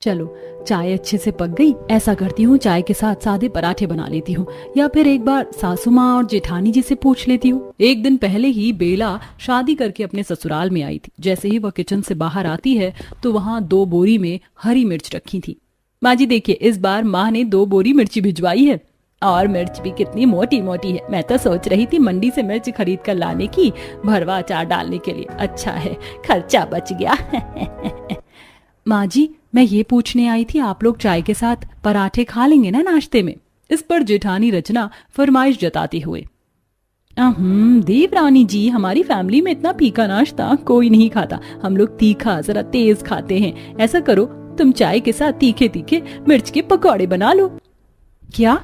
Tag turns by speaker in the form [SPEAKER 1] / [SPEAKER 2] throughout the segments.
[SPEAKER 1] चलो चाय अच्छे से पक गई, ऐसा करती हूँ चाय के साथ सादे पराठे बना लेती हूँ, या फिर एक बार सासू माँ और जेठानी जी से पूछ लेती हूँ। एक दिन पहले ही बेला शादी करके अपने ससुराल में आई थी। जैसे ही वह किचन से बाहर आती है तो वहाँ 2 बोरी में हरी मिर्च रखी थी। माँ जी देखिए, इस बार माँ ने 2 बोरी मिर्ची भिजवाई है, और मिर्च भी कितनी मोटी मोटी है। मैं तो सोच रही थी मंडी से मिर्च खरीद कर लाने की, भरवा अचार डालने के लिए। अच्छा है खर्चा बच गया। माँ जी मैं ये पूछने आई थी, आप लोग चाय के साथ पराठे खा लेंगे ना नाश्ते में? इस पर जेठानी रचना फरमाइश जताते हुए, देवरानी जी, हमारी फैमिली में इतना फीका नाश्ता कोई नहीं खाता। हम लोग तीखा जरा तेज खाते हैं। ऐसा करो तुम चाय के साथ तीखे तीखे मिर्च के पकौड़े बना लो। क्या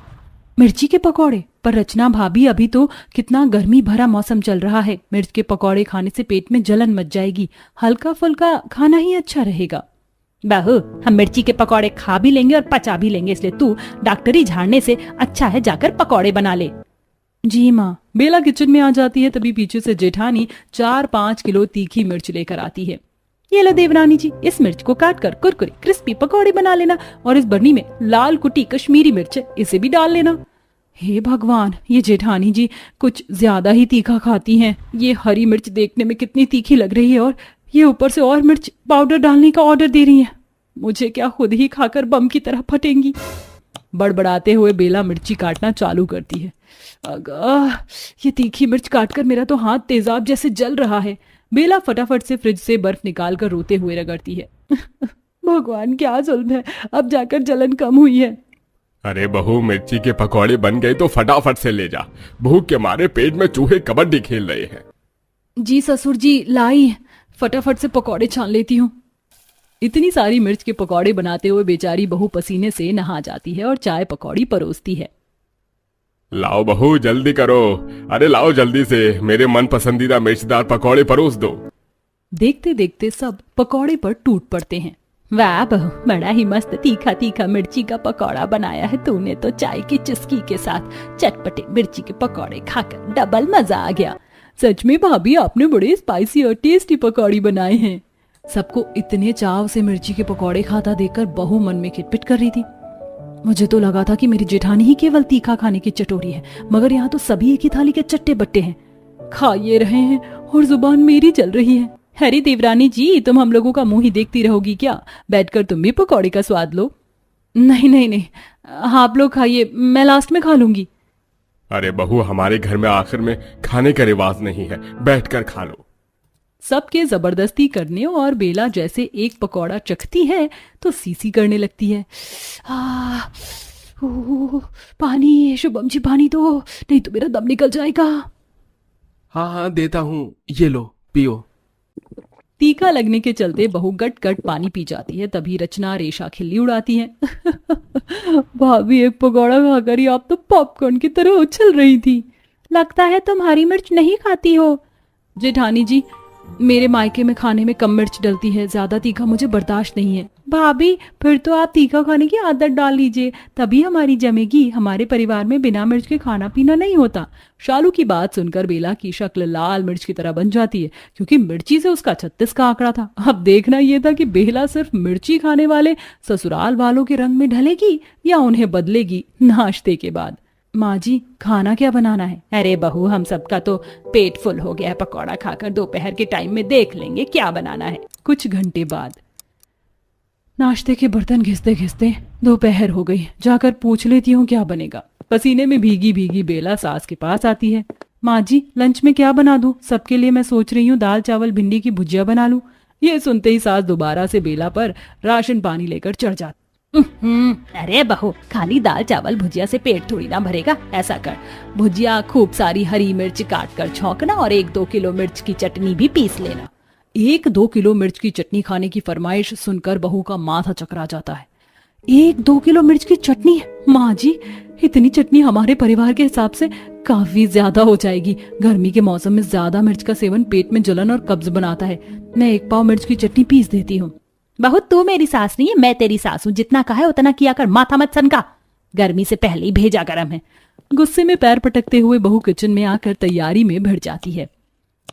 [SPEAKER 1] मिर्ची के पकौड़े? पर रचना भाभी, अभी तो कितना गर्मी भरा मौसम चल रहा है। मिर्च के पकौड़े खाने से पेट में जलन मच जाएगी। हल्का फुल्का खाना ही अच्छा रहेगा। बहू, हम मिर्ची के पकौड़े खा भी लेंगे और पचा भी लेंगे, इसलिए तू डॉक्टरी झाड़ने से अच्छा है जाकर पकौड़े बना ले। जी माँ। बेला किचन में आ जाती है, तभी पीछे से जेठानी 4-5 किलो तीखी मिर्च लेकर आती है। ये लो देवरानी जी, इस मिर्च को काट कर कुरकुरे क्रिस्पी पकौड़े बना लेना, और इस बरनी में लाल कुटी कश्मीरी मिर्च है, इसे भी डाल लेना। हे भगवान, ये जेठानी जी कुछ ज्यादा ही तीखा खाती हैं। ये हरी मिर्च देखने में कितनी तीखी लग रही है, और ये ऊपर से और मिर्च पाउडर डालने का ऑर्डर दे रही है। मुझे क्या खुद ही खाकर बम की तरह फटेंगी। बड़बड़ाते हुए बेला मिर्ची काटना चालू करती है। अगा, ये तीखी मिर्च काटकर मेरा तो हाथ तेजाब जैसे जल रहा है। बेला फटाफट से फ्रिज से बर्फ निकालकर रोते हुए रगड़ती है। भगवान क्या जुल्म है, अब जाकर जलन कम हुई है।
[SPEAKER 2] अरे बहू, मिर्ची के पकौड़े बन गए तो फटाफट से ले जा। भूख के मारे पेट में चूहे कबड्डी खेल रहे हैं।
[SPEAKER 1] जी ससुर जी, लाई, फटाफट से पकौड़े छान लेती हूँ। इतनी सारी मिर्च के पकौड़े बनाते हुए बेचारी बहू पसीने से नहा जाती है और चाय पकौड़ी परोसती है।
[SPEAKER 2] लाओ बहू, जल्दी करो। अरे लाओ जल्दी से, मेरे मन पसंदीदा मिर्चदार पकौड़े परोस दो।
[SPEAKER 1] देखते देखते सब पकौड़े पर टूट पड़ते हैं। वाह बहू, बड़ा ही मस्त तीखा तीखा मिर्ची का पकौड़ा बनाया है तूने तो। चाय की चुस्की के साथ चटपटे मिर्ची के पकौड़े खाकर डबल मजा आ गया। सच में भाभी, आपने बड़े स्पाइसी और टेस्टी पकौड़ी बनाए हैं। सबको इतने चाव से मिर्ची के पकौड़े खाता देखकर बहू मन में खिटपिट कर रही थी। मुझे तो लगा था कि मेरी जेठानी ही केवल तीखा खाने की चटोरी है, मगर यहाँ तो सभी एक ही थाली के चट्टे बट्टे हैं। खा ये रहे हैं और जुबान मेरी जल रही है। अरे देवरानी जी, तुम हम लोगों का मुंह ही देखती रहोगी क्या? बैठकर तुम भी पकौड़े का स्वाद लो। नहीं नहीं नहीं, आप लोग खाइए, मैं लास्ट में खा लूंगी।
[SPEAKER 2] अरे बहू, हमारे घर में आखिर में खाने का रिवाज नहीं है, बैठकर खा लो।
[SPEAKER 1] सबके जबरदस्ती करने और बेला जैसे एक पकौड़ा चखती है तो सीसी करने लगती है। पानी, शुभम जी पानी दो, नहीं तो मेरा दम निकल जाएगा।
[SPEAKER 3] हाँ हाँ देता हूँ, ये लो पियो।
[SPEAKER 1] तीखा लगने के चलते बहू गट गट पानी पी जाती है। तभी रचना रेशा खिल्ली उड़ाती है। भाभी, एक पकौड़ा खाकर ही आप तो पॉपकॉर्न की तरह उछल रही थी। लगता है तुम हरी मिर्च नहीं खाती हो। जेठानी जी, मेरे मायके में खाने में कम मिर्च डलती है, ज्यादा तीखा मुझे बर्दाश्त नहीं है। भाभी, फिर तो आप तीखा खाने की आदत डाल लीजिए, तभी हमारी जमेगी। हमारे परिवार में बिना मिर्च के खाना पीना नहीं होता। शालू की बात सुनकर बेला की शक्ल लाल मिर्च की तरह बन जाती है, क्योंकि मिर्ची से उसका 36 का आंकड़ा था। अब देखना यह था कि बेला सिर्फ मिर्ची खाने वाले ससुराल वालों के रंग में ढलेगी या उन्हें बदलेगी नाश्ते के बाद। माँ जी, खाना क्या बनाना है? अरे बहू, हम सबका तो पेट फुल हो गया है पकौड़ा खाकर, दोपहर के टाइम में देख लेंगे क्या बनाना है। कुछ घंटे बाद नाश्ते के बर्तन घिसते घिसते दोपहर हो गई। जाकर पूछ लेती हूँ क्या बनेगा। पसीने में भीगी भीगी बेला सास के पास आती है। माँ जी, लंच में क्या बना दूं? सबके लिए मैं सोच रही हूँ दाल चावल भिंडी की भुजिया बना लूं। ये सुनते ही सास दोबारा से बेला पर राशन पानी लेकर चढ़ जाती। अरे बहू, खाली दाल चावल भुजिया से पेट थोड़ी ना भरेगा। ऐसा कर, भुजिया खूब सारी हरी मिर्च काट कर छौंकना और 1-2 किलो मिर्च की चटनी भी पीस लेना। 1-2 किलो मिर्च की चटनी खाने की फरमाइश सुनकर बहू का माथा चकरा जाता है। 1-2 किलो मिर्च की चटनी? माँ जी, इतनी चटनी हमारे परिवार के हिसाब से काफी ज्यादा हो जाएगी। गर्मी के मौसम में ज्यादा मिर्च का सेवन पेट में जलन और कब्ज बनाता है। मैं 1 पाव मिर्च की चटनी पीस देती हूँ। बहुत, तू मेरी सास नहीं है, मैं तेरी सास हूँ। जितना कहा है उतना किया कर, माथा मत सनका। गर्मी से पहले ही भेजा गरम है। गुस्से में पैर पटकते हुए बहू किचन में आकर तैयारी में भिड़ जाती है।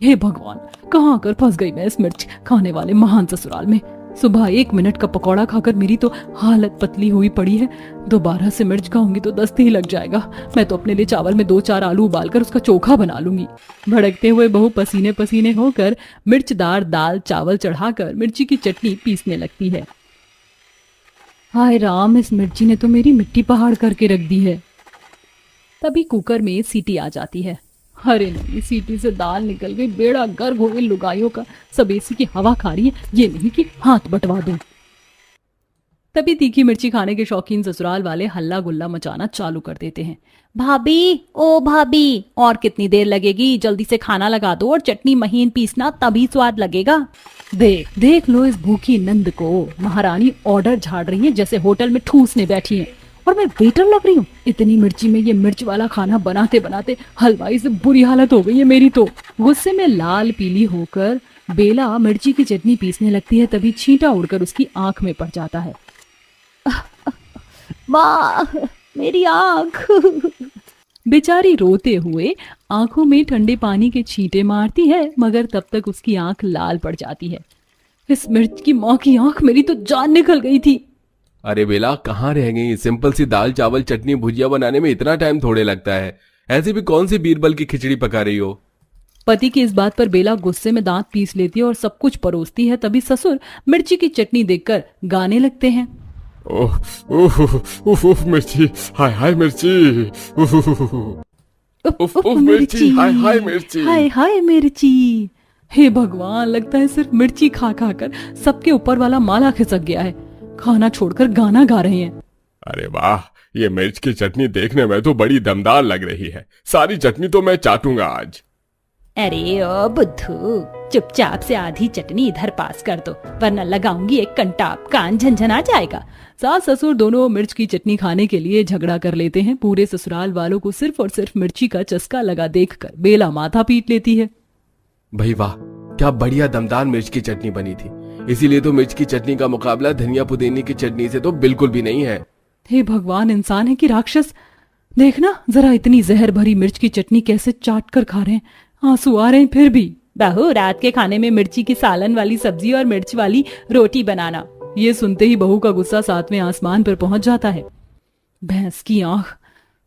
[SPEAKER 1] हे भगवान, कहाँ आकर फंस गई मैं इस मिर्च खाने वाले महान ससुराल में। सुबह 1 मिनट का पकौड़ा खाकर मेरी तो हालत पतली हुई पड़ी है। दोबारा से मिर्च खाऊंगी तो दस्त ही लग जाएगा। मैं तो अपने लिए चावल में 2-4 आलू उबालकर उसका चोखा बना लूंगी। भड़कते हुए बहू पसीने पसीने होकर मिर्चदार दाल चावल चढ़ाकर मिर्ची की चटनी पीसने लगती है। हाय राम, इस मिर्ची ने तो मेरी मिट्टी पहाड़ करके रख दी है। तभी कुकर में सीटी आ जाती है। अरे नहीं, सीटी से दाल निकल गई। बेड़ा गर्क हो गई लुगाइयों का। सब एसी की हवा खा रही है, ये नहीं कि हाथ बटवा दूं। तभी तीखी मिर्ची खाने के शौकीन ससुराल वाले हल्ला गुल्ला मचाना चालू कर देते हैं। भाभी, ओ भाभी, और कितनी देर लगेगी? जल्दी से खाना लगा दो और चटनी महीन पीसना, तभी स्वाद लगेगा। देख देख लो इस भूखी नंद को। महारानी ऑर्डर झाड़ रही है जैसे होटल में ठूसने बैठी है, और मैं वेटर लग रही हूँ। इतनी मिर्ची में ये मिर्च वाला खाना बनाते बनाते हलवाई से बुरी हालत हो गई है मेरी तो। गुस्से में लाल पीली होकर बेला मिर्ची की चटनी पीसने लगती है। तभी छींटा उड़कर उसकी आंख में पड़ जाता है। माँ, मेरी आंख। बेचारी रोते हुए आंखों में ठंडे पानी के छींटे मारती है, मगर तब तक उसकी आंख लाल पड़ जाती है। इस मिर्च की माँ की आंख, मेरी तो जान निकल गई थी।
[SPEAKER 3] अरे बेला, कहाँ रह गई? सिंपल सी दाल चावल चटनी भुजिया बनाने में इतना टाइम थोड़े लगता है। ऐसे भी कौन सी बीरबल की खिचड़ी पका रही हो?
[SPEAKER 1] पति की इस बात पर बेला गुस्से में दांत पीस लेती है और सब कुछ परोसती है। तभी ससुर मिर्ची की चटनी देखकर गाने लगते हैं।
[SPEAKER 2] ओह ओह उफ उफ मिर्ची, हाय हाय मिर्ची, उफ उफ उफ उफ उफ मिर्ची, हाय हाय मिर्ची,
[SPEAKER 1] हाय हाय मिर्ची। हे भगवान, लगता है सिर्फ मिर्ची खा खा कर सबके ऊपर वाला माला खिसक गया है। खाना छोड़कर गाना गा रहे हैं।
[SPEAKER 2] अरे वाह, ये मिर्च की चटनी देखने में तो बड़ी दमदार लग रही है। सारी चटनी तो मैं चाटूंगा आज।
[SPEAKER 1] अरे ओ बुद्धू, चुपचाप से आधी चटनी इधर पास कर दो, वरना लगाऊंगी एक कंटाप, कान झंझना जाएगा। सास ससुर दोनों मिर्च की चटनी खाने के लिए झगड़ा कर लेते हैं। पूरे ससुराल वालों को सिर्फ और सिर्फ मिर्ची का चस्का लगा देखकर बेला माथा पीट लेती है।
[SPEAKER 3] भाई वाह, क्या बढ़िया दमदार मिर्च की चटनी बनी थी। इसीलिए तो मिर्च की चटनी का मुकाबला धनिया पुदीने की चटनी से तो बिल्कुल भी नहीं है।
[SPEAKER 1] हे भगवान, इंसान है कि राक्षस? देखना जरा, इतनी जहर भरी मिर्च की चटनी कैसे चाट कर खा रहे हैं। आंसू आ रहे हैं फिर भी। बहू, रात के खाने में मिर्ची की सालन वाली सब्जी और मिर्च वाली रोटी बनाना। ये सुनते ही बहू का गुस्सा 7वें आसमान पर पहुंच जाता है। भैंस की आंख,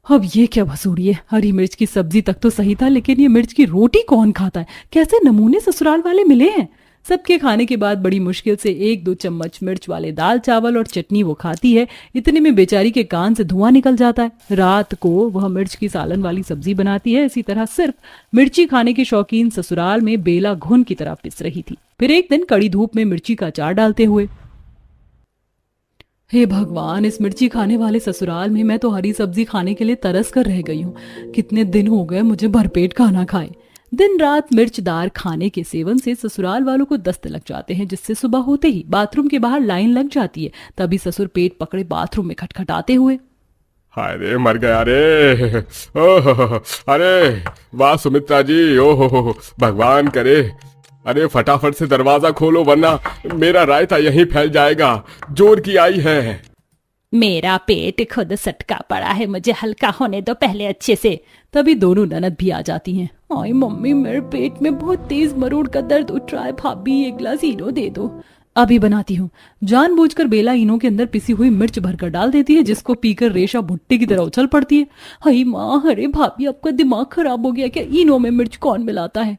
[SPEAKER 1] अब ये क्या भसूड़ी है? हरी मिर्च की सब्जी तक तो सही था, लेकिन ये मिर्च की रोटी कौन खाता है? कैसे नमूने ससुराल वाले मिले हैं? सबके खाने के बाद बड़ी मुश्किल से 1-2 चम्मच मिर्च वाले दाल चावल और चटनी वो खाती है। इतने में बेचारी के कान से धुआं निकल जाता है। रात को वह मिर्च की सालन वाली सब्जी बनाती है। इसी तरह सिर्फ मिर्ची खाने के शौकीन ससुराल में बेला घुन की तरह पिस रही थी। फिर एक दिन कड़ी धूप में मिर्ची का अचार डालते हुए, हे भगवान, इस मिर्ची खाने वाले ससुराल में मैं तो हरी सब्जी खाने के लिए तरस कर रह गई हूँ। कितने दिन हो गए मुझे भरपेट खाना खाए। दिन रात मिर्चदार खाने के सेवन से ससुराल वालों को दस्त लग जाते हैं, जिससे सुबह होते ही बाथरूम के बाहर लाइन लग जाती है। तभी ससुर पेट पकड़े बाथरूम में खटखटाते हुए,
[SPEAKER 2] हाय रे, मर गया रे। ओह, अरे वाह सुमित्रा जी, ओह भगवान करे। अरे फटाफट से दरवाजा खोलो, वरना मेरा रायता यहीं फैल जाएगा। जोर की आई है।
[SPEAKER 1] मेरा पेट खुद सटका पड़ा है, मुझे हल्का होने दो पहले अच्छे से। तभी दोनों ननद भी आ जाती हैं। आई मम्मी, मेरे पेट में बहुत तेज मरोड़ का दर्द उठ रहा है। भाभी, एक गिलास इनो दे दो। अभी बनाती हूँ। जानबूझकर बेला इनो के अंदर पिसी हुई मिर्च भरकर डाल देती है, जिसको पीकर रेशा भुट्टे की तरह उछल पड़ती है। हई माँ, अरे भाभी, आपका दिमाग खराब हो गया क्या? इनो में मिर्च कौन मिलाता है?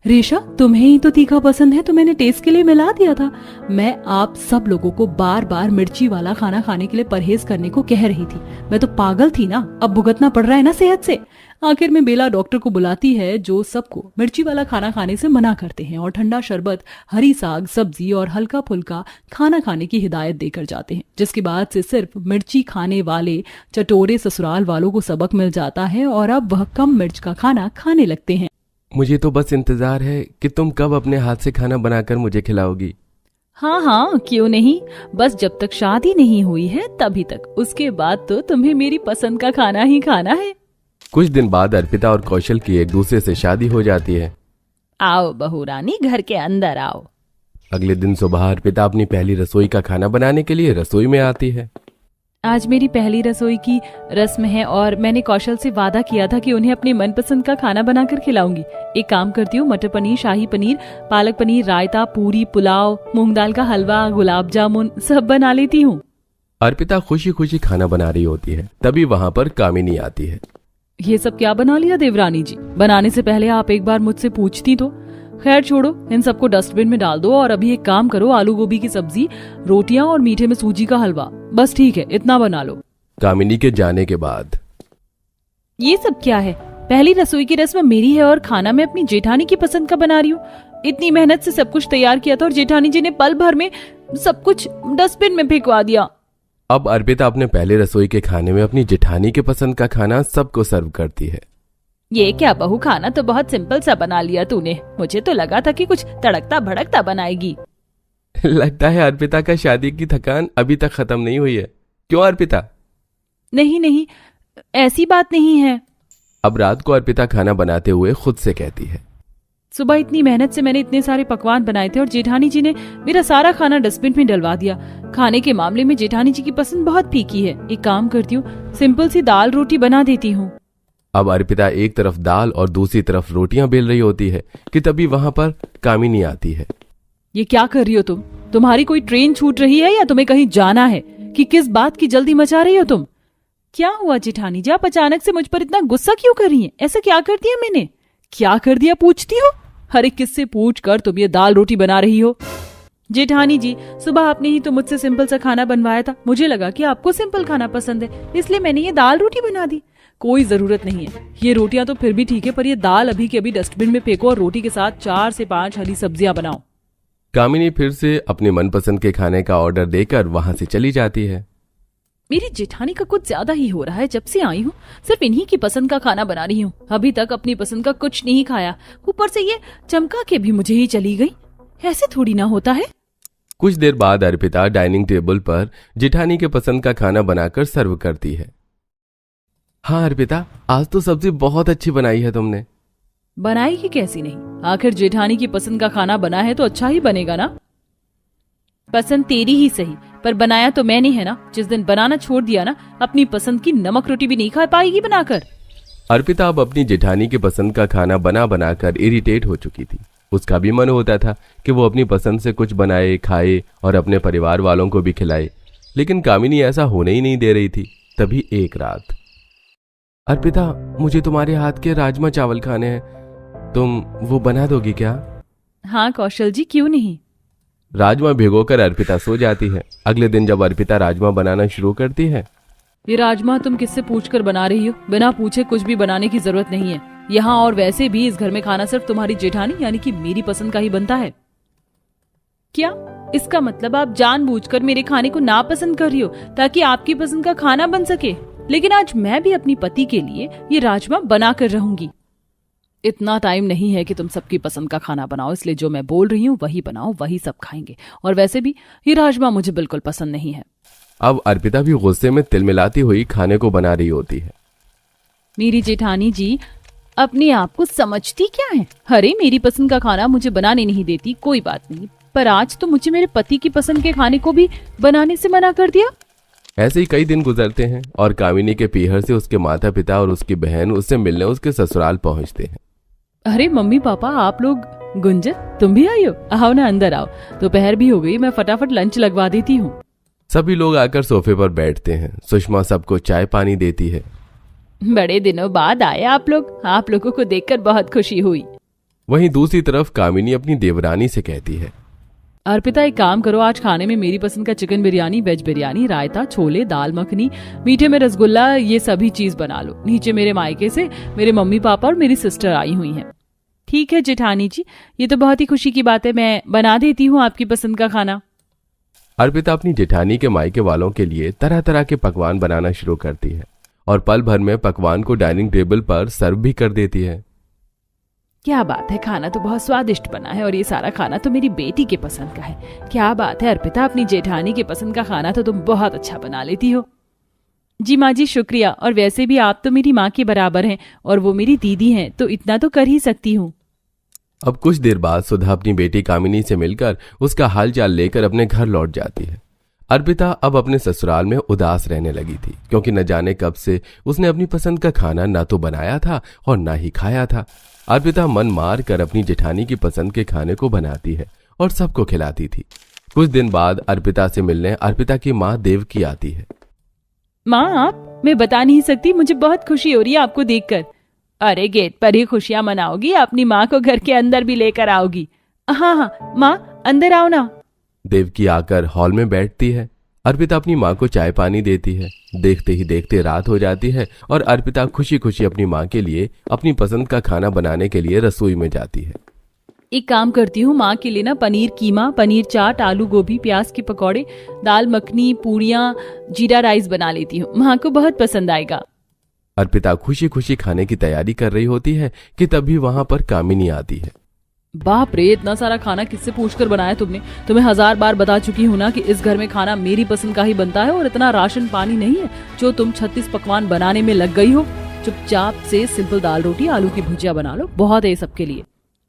[SPEAKER 1] रेशा, तुम्हें ही तो तीखा पसंद है, तो मैंने टेस्ट के लिए मिला दिया था। मैं आप सब लोगों को बार बार मिर्ची वाला खाना खाने के लिए परहेज करने को कह रही थी। मैं तो पागल थी ना, अब भुगतना पड़ रहा है ना सेहत से। आखिर में बेला डॉक्टर को बुलाती है, जो सबको मिर्ची वाला खाना खाने से मना करते हैं और ठंडा शरबत, हरी साग सब्जी और हल्का फुल्का खाना खाने की हिदायत देकर जाते हैं। जिसके बाद से सिर्फ मिर्ची खाने वाले चटोरे ससुराल वालों को सबक मिल जाता है और अब वह कम मिर्च का खाना खाने लगते हैं।
[SPEAKER 3] मुझे तो बस इंतजार है कि तुम कब अपने हाथ से खाना बनाकर मुझे खिलाओगी।
[SPEAKER 1] हाँ हाँ, क्यों नहीं। बस जब तक शादी नहीं हुई है तभी तक। उसके बाद तो तुम्हें मेरी पसंद का खाना ही खाना है।
[SPEAKER 3] कुछ दिन बाद अर्पिता और कौशल की एक दूसरे से शादी हो जाती है।
[SPEAKER 1] आओ बहू रानी, घर के अंदर आओ।
[SPEAKER 3] अगले दिन सुबह अर्पिता अपनी पहली रसोई का खाना बनाने के लिए रसोई में आती है।
[SPEAKER 1] आज मेरी पहली रसोई की रस्म है और मैंने कौशल से वादा किया था कि उन्हें अपने मनपसंद का खाना बनाकर खिलाऊंगी। एक काम करती हूँ, मटर पनीर, शाही पनीर, पालक पनीर, रायता, पूरी, पुलाव, मूंग दाल का हलवा, गुलाब जामुन सब बना लेती हूँ।
[SPEAKER 3] अर्पिता खुशी खुशी खाना बना रही होती है, तभी वहां पर कामिनी आती है।
[SPEAKER 1] ये सब क्या बना लिया देवरानी जी? बनाने से पहले आप एक बार मुझसे पूछती तो। खैर छोड़ो, इन सबको डस्टबिन में डाल दो और अभी एक काम करो, आलू गोभी की सब्जी, रोटियां और मीठे में सूजी का हलवा, बस ठीक है, इतना बना लो।
[SPEAKER 3] कामिनी के जाने के बाद
[SPEAKER 1] ये सब क्या है? पहली रसोई की रस्म मेरी है और खाना मैं अपनी जेठानी की पसंद का बना रही हूँ। इतनी मेहनत से सब कुछ तैयार किया था और जेठानी जी ने पल भर में सब कुछ डस्टबिन में फेंकवा दिया।
[SPEAKER 3] अब अर्पिता अपने पहले रसोई के खाने में अपनी जेठानी के पसंद का खाना सबको सर्व करती है।
[SPEAKER 1] ये क्या बहू, खाना तो बहुत सिंपल सा बना लिया तूने। मुझे तो लगा था कि कुछ तड़कता भड़कता बनाएगी।
[SPEAKER 3] लगता है अर्पिता का शादी की थकान अभी तक खत्म नहीं हुई है। क्यों अर्पिता?
[SPEAKER 1] नहीं नहीं, ऐसी बात नहीं है।
[SPEAKER 3] अब रात को अर्पिता खाना बनाते हुए खुद से कहती है,
[SPEAKER 1] सुबह इतनी मेहनत से मैंने इतने सारे पकवान बनाए थे और जेठानी जी ने मेरा सारा खाना डस्टबिन में डलवा दिया। खाने के मामले में जेठानी जी की पसंद बहुत फीकी है। एक काम करती हूँ, सिंपल सी दाल रोटी बना देती हूँ।
[SPEAKER 3] अब अर्पिता एक तरफ दाल और दूसरी तरफ रोटियां बेल रही होती है कि तभी वहां पर कामिनी आती है।
[SPEAKER 1] ये क्या कर रही हो तुम? तुम्हारी कोई ट्रेन छूट रही है या तुम्हें कहीं जाना है कि किस बात की जल्दी मचा रही हो तुम? क्या हुआ जेठानी जी, आप अचानक से मुझ पर इतना गुस्सा क्यों कर रही हैं? ऐसा क्या कर दिया मैंने? क्या कर दिया पूछती हो? हर एक किससे पूछ कर तुम ये दाल रोटी बना रही हो? जेठानी जी, सुबह आपने ही तो मुझसे सिंपल सा खाना बनवाया था। मुझे लगा कि आपको सिंपल खाना पसंद है, इसलिए मैंने ये दाल रोटी बना दी। कोई जरूरत नहीं है। ये रोटियां तो फिर भी ठीक है, पर ये दाल अभी के अभी डस्टबिन में फेंको और रोटी के साथ 4 से 5 हरी सब्जियां बनाओ।
[SPEAKER 3] कामिनी फिर से अपने मनपसंद के खाने का ऑर्डर देकर वहां से चली जाती है।
[SPEAKER 1] मेरी जेठानी का कुछ ज्यादा ही हो रहा है। जब से आई हूँ सिर्फ इन्हीं की पसंद का खाना बना रही हूँ। अभी तक अपनी पसंद का कुछ नहीं खाया, ऊपर से ये चमका के भी मुझे ही चली गई। ऐसे थोड़ी ना होता है।
[SPEAKER 3] कुछ देर बाद अर्पिता डाइनिंग टेबल पर जेठानी के पसंद का खाना बनाकर सर्व करती है। हाँ अर्पिता, आज तो सब्जी बहुत अच्छी बनाई है तुमने।
[SPEAKER 1] बनाएगी कैसी नहीं, आखिर जेठानी की पसंद का खाना बना है तो अच्छा ही बनेगा ना। पसंद तेरी ही सही, पर बनाया तो मैंने है ना। जिस दिन बनाना छोड़ दिया ना, अपनी पसंद की नमक रोटी भी नहीं खा पाएगी बनाकर।
[SPEAKER 3] अर्पिता अब अपनी जेठानी की पसंद का खाना बना बनाकर इरिटेट हो चुकी थी। उसका भी मन होता था कि वो अपनी पसंद से कुछ बनाए, खाए और अपने परिवार वालों को भी खिलाए, लेकिन कामिनी ऐसा होने ही नहीं दे रही थी। तभी एक रात, अर्पिता मुझे तुम्हारे हाथ के राजमा चावल खाने हैं, तुम वो बना दोगी क्या?
[SPEAKER 1] हाँ कौशल जी, क्यों नहीं।
[SPEAKER 3] राजमा भिगोकर अर्पिता सो जाती है। अगले दिन जब अर्पिता राजमा बनाना शुरू करती है,
[SPEAKER 1] ये राजमा तुम किससे पूछकर बना रही हो? बिना पूछे कुछ भी बनाने की जरूरत नहीं है यहाँ, और वैसे भी इस घर में खाना सिर्फ तुम्हारी जेठानी यानी कि मेरी पसंद का ही बनता है। क्या इसका मतलब आप जानबूझकर मेरे खाने को नापसंद कर रही हो ताकि आपकी पसंद का खाना बन सके? लेकिन आज मैं भी अपनी पति के लिए ये राजमा बना कर रहूंगी। इतना टाइम नहीं है कि तुम सबकी पसंद का खाना बनाओ, इसलिए जो मैं बोल रही हूँ वही बनाओ, वही सब खाएंगे। और वैसे भी ये राजमा मुझे बिल्कुल पसंद नहीं है।
[SPEAKER 3] अब अर्पिता भी गुस्से में तिलमिलाती हुई खाने को बना रही होती है।
[SPEAKER 1] मेरी जेठानी जी अपने आप को समझती क्या है? अरे मेरी पसंद का खाना मुझे बनाने नहीं देती, कोई बात नहीं, पर आज तो मुझे मेरे पति की पसंद के खाने को भी बनाने से मना कर दिया।
[SPEAKER 3] ऐसे ही कई दिन गुजरते हैं और कामिनी के पीहर से उसके माता पिता और उसकी बहन उससे मिलने उसके ससुराल पहुंचते हैं।
[SPEAKER 1] अरे मम्मी पापा, आप लोग, गुंजन तुम भी आई हो? आओ ना, अंदर आओ। दोपहर भी हो गई, मैं फटाफट लंच लगवा देती हूँ।
[SPEAKER 3] सभी लोग आकर सोफे पर बैठते हैं। सुषमा सबको चाय पानी देती है।
[SPEAKER 1] बड़े दिनों बाद आए आप लोग, आप लोगों को देखकर बहुत खुशी हुई।
[SPEAKER 3] वहीं दूसरी तरफ कामिनी अपनी देवरानी से कहती है,
[SPEAKER 1] अर्पिता एक काम करो, आज खाने में मेरी पसंद का चिकन बिरयानी, वेज बिरयानी, रायता, छोले, दाल मखनी, मीठे में रसगुल्ला, ये सभी चीज बना लो। नीचे मेरे मायके से मेरे मम्मी पापा और मेरी सिस्टर आई हुई हैं। ठीक है जेठानी जी, ये तो बहुत ही खुशी की बात है, मैं बना देती हूँ आपकी पसंद का खाना।
[SPEAKER 3] अर्पिता अपनी जेठानी के मायके वालों के लिए तरह तरह के पकवान बनाना शुरू करती है और पल भर में पकवान को डाइनिंग टेबल पर सर्व भी कर देती है।
[SPEAKER 1] क्या बात है, खाना तो बहुत स्वादिष्ट बना है और ये सारा खाना तो मेरी बेटी के पसंद का है। क्या बात है अर्पिता, अपनी जेठानी के पसंद का खाना तो तुम बहुत अच्छा बना लेती हो। जी माँ जी शुक्रिया, और वैसे भी आप तो मेरी माँ के बराबर हैं और वो मेरी दीदी हैं, तो इतना तो कर ही सकती हूँ।
[SPEAKER 3] अब कुछ देर बाद सुधा अपनी बेटी कामिनी से मिलकर उसका हालचाल लेकर अपने घर लौट जाती है। अर्पिता अब अपने ससुराल में उदास रहने लगी थी, क्योंकि न जाने कब से उसने अपनी पसंद का खाना ना तो बनाया था और ना ही खाया था। अर्पिता मन मार कर अपनी जेठानी की पसंद के खाने को बनाती है और सबको खिलाती थी। कुछ दिन बाद अर्पिता से मिलने अर्पिता की माँ देवकी आती है।
[SPEAKER 1] माँ आप, मैं बता नहीं सकती, मुझे बहुत खुशी हो रही है आपको देखकर। अरे गेट पर ही खुशियां मनाओगी, अपनी माँ को घर के अंदर भी लेकर आओगी? हाँ हाँ माँ, अंदर आओ ना।
[SPEAKER 3] देवकी आकर हॉल में बैठती है। अर्पिता अपनी माँ को चाय पानी देती है। देखते ही देखते रात हो जाती है और अर्पिता खुशी खुशी अपनी माँ के लिए अपनी पसंद का खाना बनाने के लिए रसोई में जाती है।
[SPEAKER 1] एक काम करती हूँ, माँ के लिए ना पनीर कीमा, पनीर चाट, आलू गोभी, प्याज के पकौड़े, दाल मखनी, पूड़ियाँ, जीरा राइस बना लेती हूँ, माँ को बहुत पसंद आएगा।
[SPEAKER 3] अर्पिता खुशी खुशी खाने की तैयारी कर रही होती है कि तभी वहां पर कामिनी आती है।
[SPEAKER 1] बाप रे, इतना सारा खाना किससे पूछकर बनाया तुमने? तुम्हें 1000 बार बता चुकी हूँ ना कि इस घर में खाना मेरी पसंद का ही बनता है और इतना राशन पानी नहीं है जो तुम 36 पकवान बनाने में लग गई हो। चुपचाप से सिंपल दाल रोटी, आलू की भुजिया बना लो, बहुत है सबके लिए।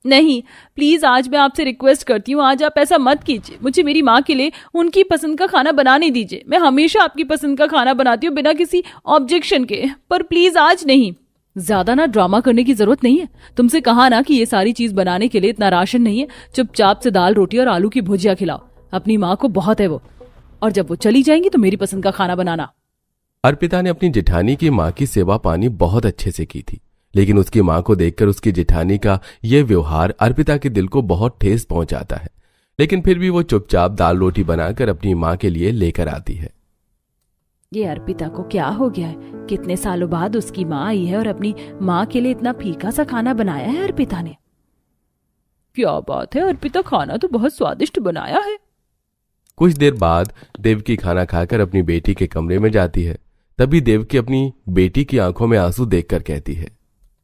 [SPEAKER 1] नहीं प्लीज, आज मैं आपसे रिक्वेस्ट करती हूँ, आज आप ऐसा मत कीजिए, मुझे मेरी माँ के लिए उनकी पसंद का खाना बनाने दीजिए। मैं हमेशा आपकी पसंद का खाना बनाती हूँ बिना किसी ऑब्जेक्शन के, पर प्लीज आज नहीं। ज्यादा ना ड्रामा करने की जरूरत नहीं है, तुमसे कहा ना कि ये सारी चीज बनाने के लिए इतना राशन नहीं है। चुपचाप से दाल रोटी और आलू की भुजिया खिलाओ, अपनी माँ को बहुत है वो, और जब वो चली जाएंगी तो मेरी पसंद का खाना बनाना।
[SPEAKER 3] अर्पिता ने अपनी जेठानी की माँ की सेवा पानी बहुत अच्छे से की थी, लेकिन उसकी माँ को देखकर उसकी जेठानी का यह व्यवहार अर्पिता के दिल को बहुत ठेस पहुंचाता है। लेकिन फिर भी वो चुपचाप दाल रोटी बनाकर अपनी माँ के लिए लेकर आती है।
[SPEAKER 1] ये अर्पिता को क्या हो गया है? कितने सालों बाद उसकी माँ आई है और अपनी माँ के लिए इतना फीका सा खाना बनाया है अर्पिता ने। क्या बात है, अर्पिता खाना तो बहुत स्वादिष्ट बनाया है।
[SPEAKER 3] कुछ देर बाद देवकी खाना खाकर अपनी बेटी के कमरे में जाती है। तभी देवकी अपनी बेटी की आंखों में आंसू देखकर कहती है,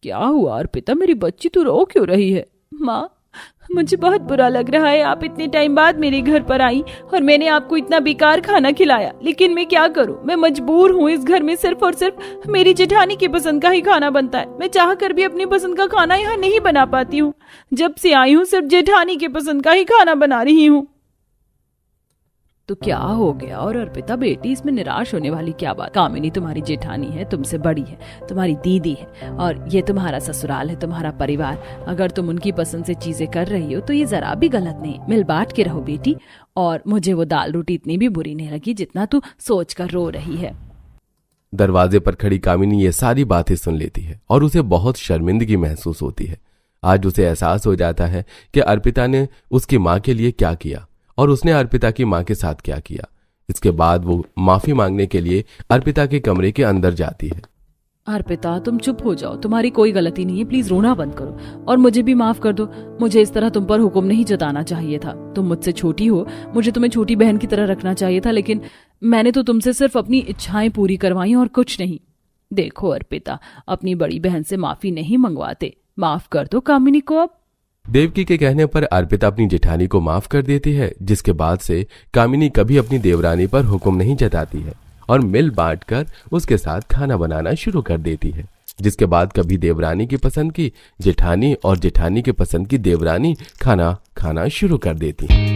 [SPEAKER 1] क्या हुआ अर्पिता, मेरी बच्ची तू रो क्यों रही है? माँ, मुझे बहुत बुरा लग रहा है, आप इतने टाइम बाद मेरे घर पर आई और मैंने आपको इतना बेकार खाना खिलाया, लेकिन मैं क्या करूं, मैं मजबूर हूँ। इस घर में सिर्फ और सिर्फ मेरी जेठानी की पसंद का ही खाना बनता है। मैं चाह कर भी अपनी पसंद का खाना यहाँ नहीं बना पाती हूँ। जब से आई हूँ सिर्फ जेठानी की पसंद का ही खाना बना रही हूँ। तो क्या हो गया? और अर्पिता बेटी, इसमें निराश होने वाली क्या बात? कामिनी तुम्हारी जेठानी है, तुमसे बड़ी है, तुम्हारी दीदी है, और ये तुम्हारा ससुराल है, तुम्हारा परिवार। अगर तुम उनकी पसंद से चीजें कर रही हो तो ये जरा भी गलत नहीं। मिल बांट के रहो बेटी। और मुझे वो दाल रोटी इतनी भी बुरी नहीं लगी जितना तू सोच कर रो रही है।
[SPEAKER 3] दरवाजे पर खड़ी कामिनी ये सारी बातें सुन लेती है और उसे बहुत शर्मिंदगी महसूस होती है। आज उसे एहसास हो जाता है कि अर्पिता ने उसकी माँ के लिए क्या किया और उसने अर्पिता की माँ के साथ क्या किया। इसके बाद वो माफी मांगने के लिए अर्पिता के कमरे के अंदर जाती है।
[SPEAKER 1] अर्पिता तुम चुप हो जाओ, तुम्हारी कोई गलती नहीं है, प्लीज रोना बंद करो और मुझे भी माफ कर दो। मुझे इस तरह तुम पर हुक्म नहीं जताना चाहिए था। तुम मुझसे छोटी हो, मुझे तुम्हें छोटी बहन की तरह रखना चाहिए था, लेकिन मैंने तो तुमसे सिर्फ अपनी इच्छाएं पूरी करवाई और कुछ नहीं। देखो अर्पिता, अपनी बड़ी बहन से माफी नहीं मंगवाते, माफ कर दो कामिनी को। अब
[SPEAKER 3] देवकी के कहने पर अर्पिता अपनी जेठानी को माफ कर देती है, जिसके बाद से कामिनी कभी अपनी देवरानी पर हुक्म नहीं जताती है और मिल बांट कर उसके साथ खाना बनाना शुरू कर देती है। जिसके बाद कभी देवरानी की पसंद की जेठानी और जेठानी के पसंद की देवरानी खाना खाना शुरू कर देती है।